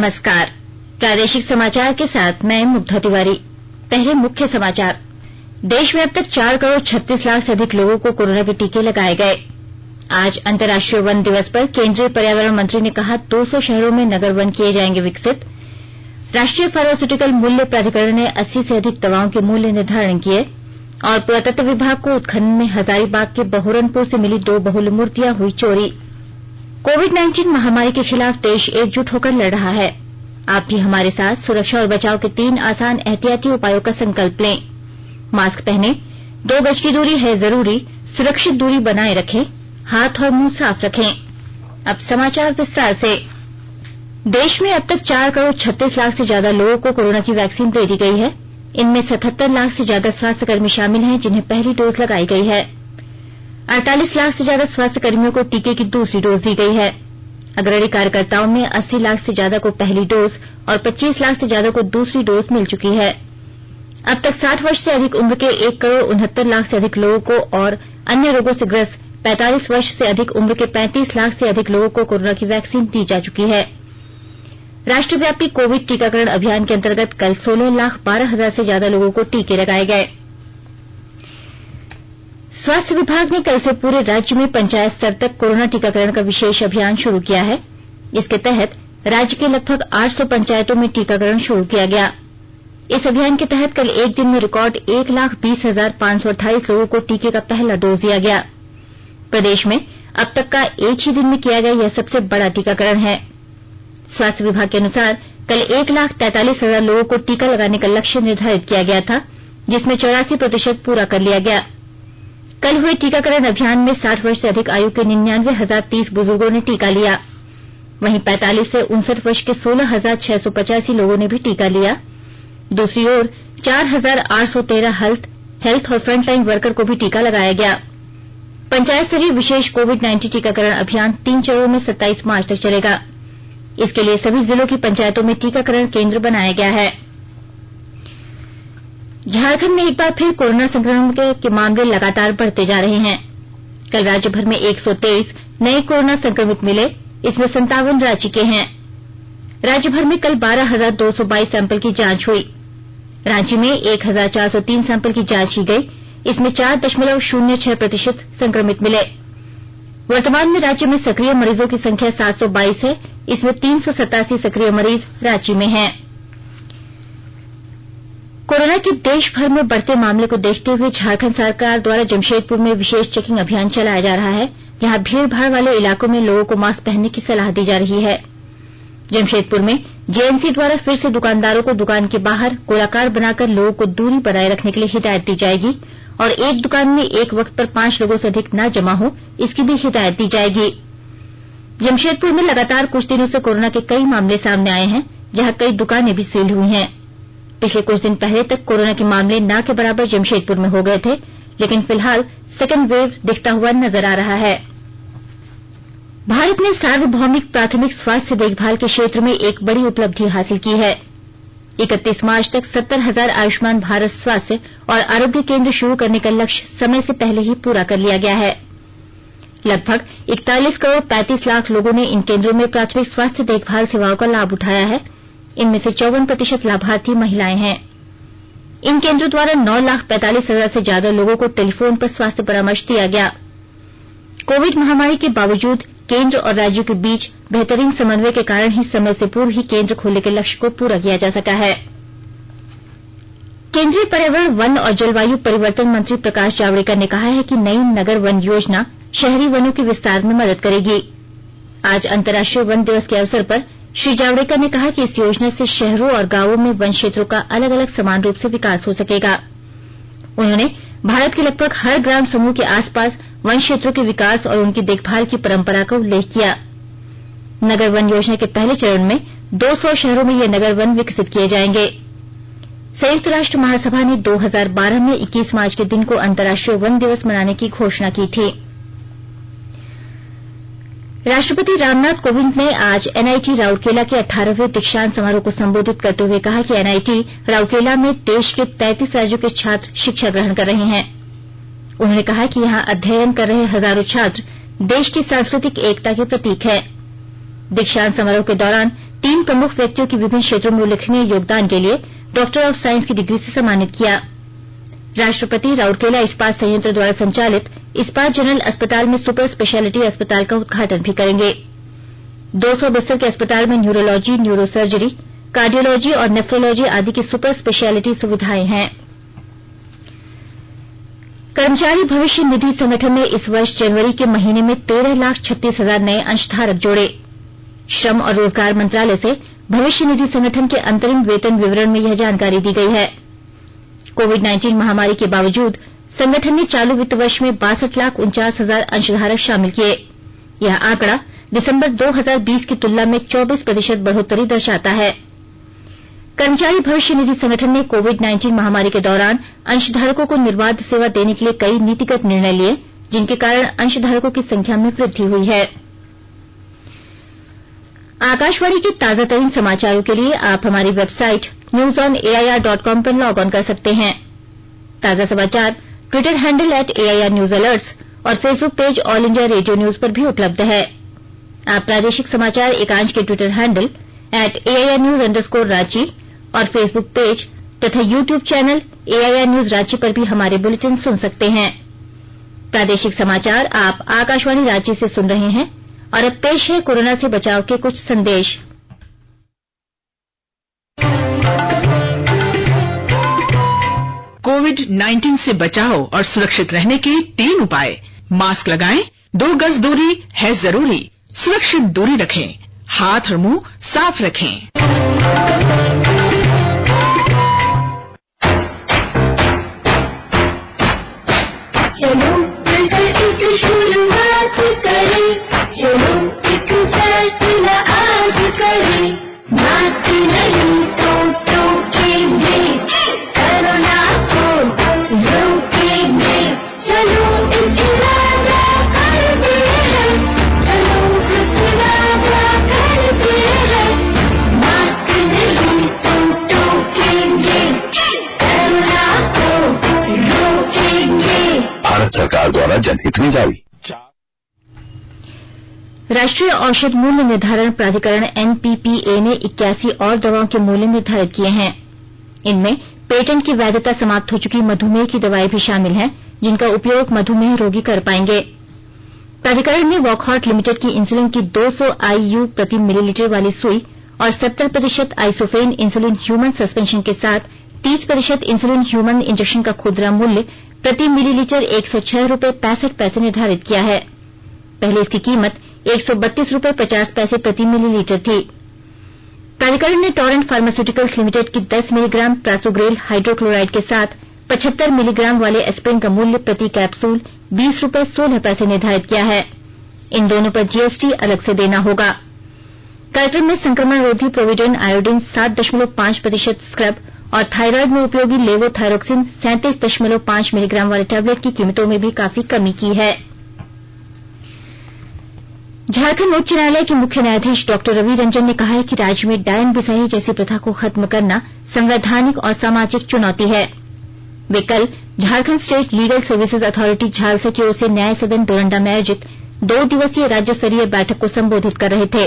नमस्कार। प्रादेशिक समाचार के साथ मैं मुग्धा तिवारी। पहले मुख्य समाचार। देश में अब तक 4,36,00,000 से अधिक लोगों को कोरोना के टीके लगाए गए। आज अंतर्राष्ट्रीय वन दिवस पर केंद्रीय पर्यावरण मंत्री ने कहा 200 शहरों में नगर वन किए जाएंगे विकसित। राष्ट्रीय फार्मास्यूटिकल मूल्य प्राधिकरण ने 80 से अधिक दवाओं के मूल्य निर्धारण किए। और पुरातत्व विभाग को उत्खनन में हजारीबाग के बहोरनपुर से मिली 2 बहुल्य मूर्तियां हुई चोरी। कोविड-19 महामारी के खिलाफ देश एकजुट होकर लड़ रहा है। आप भी हमारे साथ सुरक्षा और बचाव के 3 आसान एहतियाती उपायों का संकल्प लें। मास्क पहनें, 2 गज की दूरी है जरूरी, सुरक्षित दूरी बनाए रखें, हाथ और मुंह साफ रखें। अब समाचार विस्तार से। देश में अब तक 4,36,00,000 से ज्यादा लोगों को कोरोना की वैक्सीन दे दी गई है। इनमें 77 लाख से ज्यादा स्वास्थ्यकर्मी शामिल हैं जिन्हें पहली डोज लगाई गई है। 48 लाख से ज्यादा स्वास्थ्य कर्मियों को टीके की दूसरी डोज दी गई है। अग्रणी कार्यकर्ताओं में 80 लाख से ज्यादा को पहली डोज और 25 लाख से ज्यादा को दूसरी डोज मिल चुकी है। अब तक 60 वर्ष से अधिक उम्र के 1,69,00,000 से अधिक लोगों को और अन्य रोगों से ग्रस्त 45 वर्ष से अधिक उम्र के 35 लाख से अधिक लोगों को कोरोना की वैक्सीन दी जा चुकी है। राष्ट्रव्यापी कोविड टीकाकरण अभियान के अंतर्गत कल 16,12,000 से ज्यादा लोगों को टीके लगाए गए। स्वास्थ्य विभाग ने कल से पूरे राज्य में पंचायत स्तर तक कोरोना टीकाकरण का विशेष अभियान शुरू किया है। इसके तहत राज्य के लगभग 800 पंचायतों में टीकाकरण शुरू किया गया। इस अभियान के तहत कल एक दिन में रिकॉर्ड 1,20,528 लोगों को टीके का पहला डोज दिया गया। प्रदेश में अब तक का एक ही दिन में किया गया यह सबसे बड़ा टीकाकरण है। स्वास्थ्य विभाग के अनुसार कल 1,43,000 लोगों को टीका लगाने का लक्ष्य निर्धारित किया गया था, जिसमें 84% पूरा कर लिया गया। कल हुए टीकाकरण अभियान में 60 वर्ष से अधिक आयु के 99,030 बुजुर्गों ने टीका लिया। वहीं 45 से 59 वर्ष के 16,685 लोगों ने भी टीका लिया। दूसरी ओर 4,813 हेल्थ और फ्रंटलाइन वर्कर को भी टीका लगाया गया। पंचायत स्तरीय विशेष कोविड-19 टीकाकरण अभियान 3 चरणों में 27 मार्च तक चलेगा। इसके लिए सभी जिलों की पंचायतों में टीकाकरण केंद्र बनाया गया है। झारखंड में एक बार फिर कोरोना संक्रमण के मामले लगातार बढ़ते जा रहे हैं। कल राज्य भर में 123 नए कोरोना संक्रमित मिले, इसमें 57 रांची के हैं। राज्य भर में कल 12,222 सैंपल की जांच हुई। रांची में 1,403 सैंपल की जांच की गई, इसमें 4.06% संक्रमित मिले। वर्तमान में राज्य में सक्रिय मरीजों की संख्या 722 है, इसमें 387 सक्रिय मरीज रांची में हैं। कोरोना के देश भर में बढ़ते मामले को देखते हुए झारखंड सरकार द्वारा जमशेदपुर में विशेष चेकिंग अभियान चलाया जा रहा है, जहां भीड़ भाड़ वाले इलाकों में लोगों को मास्क पहनने की सलाह दी जा रही है। जमशेदपुर में जेएनसी द्वारा फिर से दुकानदारों को दुकान के बाहर गोलाकार बनाकर लोगों को दूरी बनाए रखने के लिए हिदायत दी जाएगी और एक दुकान में एक वक्त पर 5 लोगों से अधिक न जमा हो, इसकी भी हिदायत दी जाएगी। जमशेदपुर में लगातार कुछ दिनों से कोरोना के कई मामले सामने आए हैं, जहां कई दुकानें भी सील हुई हैं। पिछले कुछ दिन पहले तक कोरोना के मामले न के बराबर जमशेदपुर में हो गए थे, लेकिन फिलहाल सेकेंड वेव दिखता हुआ नजर आ रहा है। भारत ने सार्वभौमिक प्राथमिक स्वास्थ्य देखभाल के क्षेत्र में एक बड़ी उपलब्धि हासिल की है। 31 मार्च तक 70,000 आयुष्मान भारत स्वास्थ्य और आरोग्य केंद्र शुरू करने का लक्ष्य समय से पहले ही पूरा कर लिया गया है। लगभग 41,35,00,000 लोगों ने इन केंद्रों में प्राथमिक स्वास्थ्य देखभाल सेवाओं का लाभ उठाया है। इनमें से 54% लाभार्थी महिलाएं हैं। इन केंद्रों द्वारा 9,45,000 से ज्यादा लोगों को टेलीफोन पर स्वास्थ्य परामर्श दिया गया। कोविड महामारी के बावजूद केंद्र और राज्यों के बीच बेहतरीन समन्वय के कारण ही समय से पूर्व ही केंद्र खोलने के लक्ष्य को पूरा किया जा सका है। केंद्रीय पर्यावरण, वन और जलवायु परिवर्तन मंत्री प्रकाश जावड़ेकर ने कहा है कि नई नगर वन योजना शहरी वनों के विस्तार में मदद करेगी। आज अंतर्राष्ट्रीय वन दिवस के अवसर पर श्री जावड़ेकर ने कहा कि इस योजना से शहरों और गांवों में वन क्षेत्रों का अलग अलग समान रूप से विकास हो सकेगा। उन्होंने भारत के लगभग हर ग्राम समूह के आसपास वन क्षेत्रों के विकास और उनकी देखभाल की परंपरा का उल्लेख किया। नगर वन योजना के पहले चरण में 200 शहरों में ये नगर वन विकसित किए जाएंगे। संयुक्त राष्ट्र महासभा ने 2012 में 21 मार्च के दिन को अंतर्राष्ट्रीय वन दिवस मनाने की घोषणा की थी। राष्ट्रपति रामनाथ कोविंद ने आज एनआईटी राउरकेला के 18वें दीक्षांत समारोह को संबोधित करते हुए कहा कि एनआईटी राउरकेला में देश के 33 राज्यों के छात्र शिक्षा ग्रहण कर रहे हैं। उन्होंने कहा कि यहां अध्ययन कर रहे हजारों छात्र देश की सांस्कृतिक एकता के प्रतीक हैं। दीक्षांत समारोह के दौरान 3 प्रमुख व्यक्तियों की विभिन्न क्षेत्रों में उल्लेखनीय योगदान के लिए डॉक्टर ऑफ साइंस की डिग्री से सम्मानित किया। राष्ट्रपति राउरकेला इस्पात संयंत्र द्वारा संचालित इस्पात जनरल अस्पताल में सुपर स्पेशलिटी अस्पताल का उद्घाटन भी करेंगे। 200 बिस्तर के अस्पताल में न्यूरोलॉजी, न्यूरोसर्जरी, कार्डियोलॉजी और नेफ्रोलॉजी आदि की सुपर स्पेशलिटी सुविधाएं हैं। कर्मचारी भविष्य निधि संगठन ने इस वर्ष जनवरी के महीने में 13,36,000 नए अंशधारक जोड़े। श्रम और रोजगार मंत्रालय से भविष्य निधि संगठन के अंतरिम वेतन विवरण में यह जानकारी दी गई है। कोविड-19 महामारी के बावजूद संगठन ने चालू वित्त वर्ष में 62,49,000 अंशधारक शामिल किए। यह आंकड़ा दिसंबर 2020 की तुलना में 24% बढ़ोतरी दर्शाता है। कर्मचारी भविष्य निधि संगठन ने कोविड-19 महामारी के दौरान अंशधारकों को निर्बाध सेवा देने के लिए कई नीतिगत निर्णय लिए, जिनके कारण अंशधारकों की संख्या में वृद्धि हुई है। आकाशवाणी के ताजा तरीन समाचारों के लिए आप हमारी वेबसाइट newsonair.com पर लॉग ऑन कर सकते हैं। ताजा समाचार ट्विटर हैंडल @AIRNewsAlerts और Facebook page all India radio news पर भी उपलब्ध है। आप प्रादेशिक समाचार एकांश के ट्विटर हैंडल @AIRNews_रांची और फेसबुक पेज तथा YouTube channel AIR news Ranchi पर भी हमारे बुलेटिन सुन सकते हैं। प्रादेशिक समाचार आप आकाशवाणी रांची से सुन रहे हैं और अब पेश है कोरोना से बचाव के कुछ संदेश। कोविड-19 से बचाव और सुरक्षित रहने के 3 उपाय। मास्क लगाएं, 2 गज दूरी है जरूरी, सुरक्षित दूरी रखें, हाथ और मुंह साफ रखें। चलो मिलकर एक शुरुआत करें, चलो एक फैसला आज करें, मास्क नहीं तो टोकेंगे, कोरोना को रोकेंगे, चलो इरादा करते हैं, चलो इरादा करते हैं, मास्क नहीं तो टोकेंगे, कोरोना को रोकेंगे। भारत सरकार द्वारा जनहित में जारी। राष्ट्रीय औषध मूल्य निर्धारण प्राधिकरण NPPA ने 81 और दवाओं के मूल्य निर्धारित किए हैं। इनमें पेटेंट की वैधता समाप्त हो चुकी मधुमेह की दवाएं भी शामिल हैं, जिनका उपयोग मधुमेह रोगी कर पाएंगे। प्राधिकरण ने वॉकहार्ट लिमिटेड की इंसुलिन की 200 IU प्रति मिलीलीटर वाली सुई और 70% आइसोफेन इंसुलिन ह्यूमन सस्पेंशन के साथ 30% इंसुलिन ह्यूमन इंजेक्शन का खुदरा मूल्य प्रति मिलीलीटर 106 रुपये 65 पैसे निर्धारित किया है। पहले इसकी कीमत 132 रुपये 50 पैसे प्रति मिलीलीटर थी। प्राधिकरण ने टोरेंट फार्मास्यूटिकल्स लिमिटेड की 10 मिलीग्राम प्रासोग्रेल हाइड्रोक्लोराइड के साथ 75 मिलीग्राम वाले एस्प्रिन का मूल्य प्रति कैप्सूल 20 रुपये 16 पैसे निर्धारित किया है। इन दोनों पर GST अलग से देना होगा। कार्यक्रम में संक्रमण रोधी प्रोविडेन आयोडीन 7.5% स्क्रब और थायराइड में उपयोगी लेवोथायरोक्सिन 37.5 मिलीग्राम वाले टैबलेट की कीमतों में भी काफी कमी की है। झारखंड उच्च न्यायालय के मुख्य न्यायाधीश डॉक्टर रवि रंजन ने कहा है कि राज्य में डायन बिसाही जैसी प्रथा को खत्म करना संवैधानिक और सामाजिक चुनौती है। वे कल Jharkhand state legal services authority Jhalsa की ओर से न्याय सदन डोरंडा में आयोजित 2 दिवसीय राज्य स्तरीय बैठक को संबोधित कर रहे थे।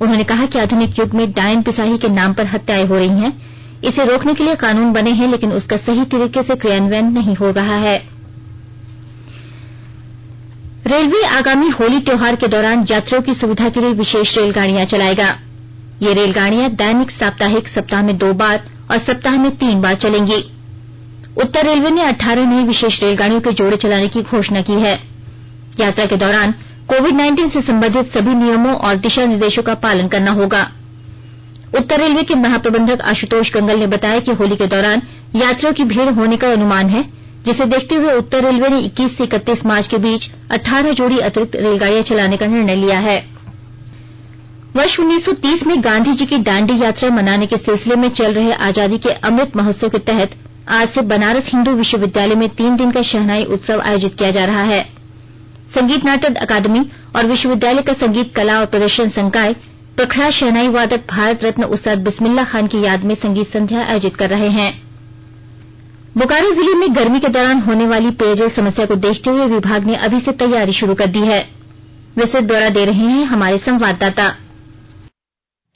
उन्होंने कहा कि आधुनिक युग में डायन बिसाही के नाम पर हत्याएं हो रही हैं। इसे रोकने के लिए कानून बने हैं, लेकिन उसका सही तरीके से क्रियान्वयन नहीं हो रहा है। रेलवे आगामी होली त्योहार के दौरान यात्रियों की सुविधा के लिए विशेष रेलगाड़ियां चलाएगा। ये रेलगाड़ियां दैनिक, साप्ताहिक, सप्ताह में 2 बार और सप्ताह में 3 बार चलेंगी। उत्तर रेलवे ने 18 नई विशेष रेलगाड़ियों के जोड़े चलाने की घोषणा की है। यात्रा के दौरान कोविड-19 से संबंधित सभी नियमों और दिशा निर्देशों का पालन करना होगा। उत्तर रेलवे के महाप्रबंधक आशुतोष गंगल ने बताया कि होली के दौरान यात्रियों की भीड़ होने का अनुमान है, जिसे देखते हुए उत्तर रेलवे ने 21 से 31 मार्च के बीच 18 जोड़ी अतिरिक्त रेलगाड़ियां चलाने का निर्णय लिया है। वर्ष 1930 में गांधी जी की दांडी यात्रा मनाने के सिलसिले में चल रहे आजादी के अमृत महोत्सव के तहत आज से बनारस हिंदू विश्वविद्यालय में 3 दिन का शहनाई उत्सव आयोजित किया जा रहा है। संगीत नाटक अकादमी और विश्वविद्यालय का संगीत कला और प्रदर्शन संकाय प्रखड़ा शहनाई वादक भारत रत्न उस्ताद बिस्मिल्ला खान की याद में संगीत संध्या आयोजित कर रहे हैं। बोकारो जिले में गर्मी के दौरान होने वाली पेयजल समस्या को देखते हुए विभाग ने अभी से तैयारी शुरू कर दी है। विस्तृत ब्यौरा दे रहे हैं हमारे संवाददाता।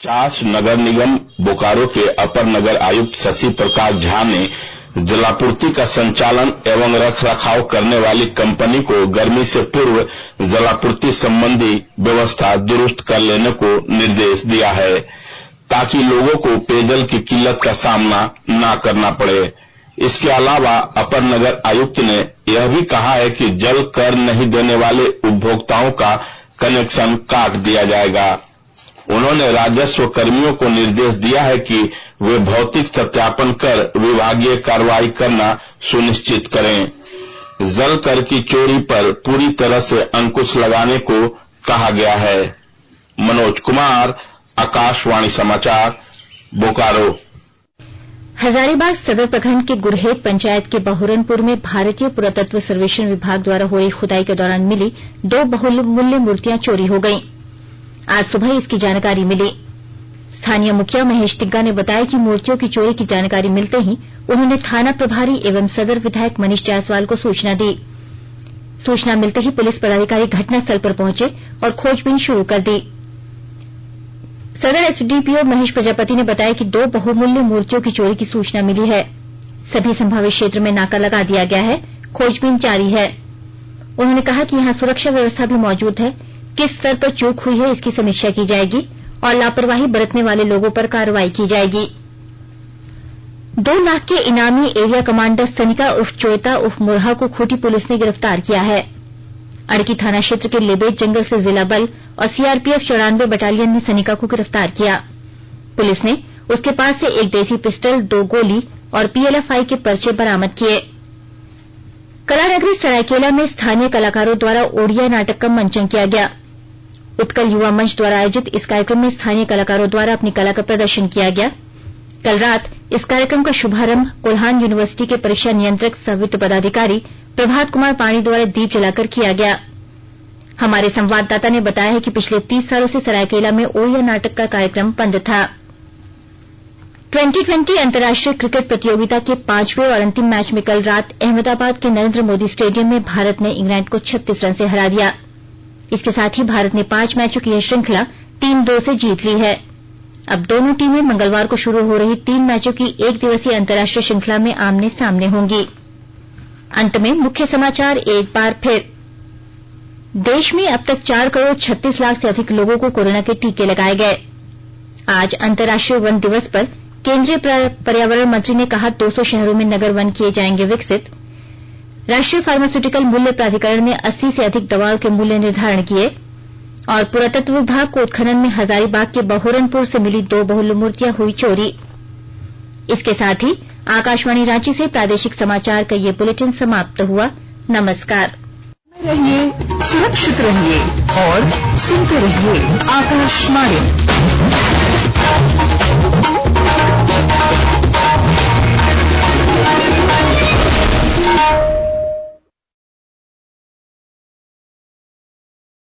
चास नगर निगम बोकारो के अपर नगर आयुक्त शशि प्रकाश झा ने जलापूर्ति का संचालन एवं रख रखाव करने वाली कंपनी को गर्मी से पूर्व जलापूर्ति संबंधी व्यवस्था दुरुस्त कर लेने को निर्देश दिया है, ताकि लोगों को पेयजल की किल्लत का सामना न करना पड़े। इसके अलावा अपर नगर आयुक्त ने यह भी कहा है कि जल कर नहीं देने वाले उपभोक्ताओं का कनेक्शन काट दिया जाएगा। उन्होंने राजस्व कर्मियों को निर्देश दिया है कि वे भौतिक सत्यापन कर विभागीय कार्रवाई करना सुनिश्चित करें। जल कर की चोरी पर पूरी तरह से अंकुश लगाने को कहा गया है। मनोज कुमार, आकाशवाणी समाचार, बोकारो। हजारीबाग सदर प्रखंड के गुरहेत पंचायत के बहुरनपुर में भारतीय पुरातत्व सर्वेक्षण विभाग द्वारा हो रही खुदाई के दौरान मिली 2 बहुमूल्य मूर्तियां चोरी हो गयीं। आज सुबह इसकी जानकारी मिली। स्थानीय मुखिया महेश तिग्गा ने बताया कि मूर्तियों की चोरी की जानकारी मिलते ही उन्होंने थाना प्रभारी एवं सदर विधायक मनीष जायसवाल को सूचना दी। सूचना मिलते ही पुलिस पदाधिकारी घटनास्थल पर पहुंचे और खोजबीन शुरू कर दी। सदर एसडीपीओ महेश प्रजापति ने बताया कि 2 बहुमूल्य मूर्तियों की चोरी की सूचना मिली है। सभी संभावित क्षेत्र में नाका लगा दिया गया है, खोजबीन जारी है। उन्होंने कहा कि यहां सुरक्षा व्यवस्था भी मौजूद है। किस स्तर पर चूक हुई है इसकी समीक्षा की जाएगी और लापरवाही बरतने वाले लोगों पर कार्रवाई की जाएगी। 2 लाख के इनामी एरिया कमांडर सनिका उर्फ चोयता उर्फ मुरहा को खूंटी पुलिस ने गिरफ्तार किया है। अड़की थाना क्षेत्र के लेबेट जंगल से जिला बल और सीआरपीएफ 94 बटालियन ने सनिका को गिरफ्तार किया। पुलिस ने उसके पास से एक देसी पिस्टल, 2 गोली और पीएलएफआई के पर्चे बरामद किए। कलानगरी सरायकेला में स्थानीय कलाकारों द्वारा ओडिया नाटक का मंचन किया गया। उत्कल युवा मंच द्वारा आयोजित इस कार्यक्रम में स्थानीय कलाकारों द्वारा अपनी कला का प्रदर्शन किया गया। कल रात इस कार्यक्रम का शुभारंभ कोल्हान यूनिवर्सिटी के परीक्षा नियंत्रक सह वित्त पदाधिकारी प्रभात कुमार पाणी द्वारा दीप जलाकर किया गया। हमारे संवाददाता ने बताया है कि पिछले 30 सालों से सरायकेला में ओडिया नाटक का कार्यक्रम बंद था। 2020 अंतर्राष्ट्रीय क्रिकेट प्रतियोगिता के 5वें और अंतिम मैच में कल रात अहमदाबाद के नरेंद्र मोदी स्टेडियम में भारत ने इंग्लैंड को 36 रन से हरा दिया। इसके साथ ही भारत ने 5 मैचों की यह श्रृंखला 3-2 से जीत ली है। अब दोनों टीमें मंगलवार को शुरू हो रही 3 मैचों की 1 दिवसीय अंतर्राष्ट्रीय श्रृंखला में आमने सामने होंगी। अंत में मुख्य समाचार एक बार फिर। देश में अब तक 4 करोड़ 36 लाख से अधिक लोगों को कोरोना के टीके लगाए गए। आज अंतर्राष्ट्रीय वन दिवस पर केंद्रीय पर्यावरण मंत्री ने कहा 200 शहरों में नगर वन किए जाएंगे विकसित। राष्ट्रीय फार्मास्यूटिकल मूल्य प्राधिकरण ने 80 से अधिक दवाओं के मूल्य निर्धारण किए। और पुरातत्व विभाग को उत्खनन में हजारीबाग के बहुरनपुर से मिली 2 बहुमूल्य मूर्तियां हुई चोरी। इसके साथ ही आकाशवाणी रांची से प्रादेशिक समाचार का ये बुलेटिन समाप्त हुआ। नमस्कार। रहिए, सुरक्षित रहिए और सुनते रहिए आकाशवाणी।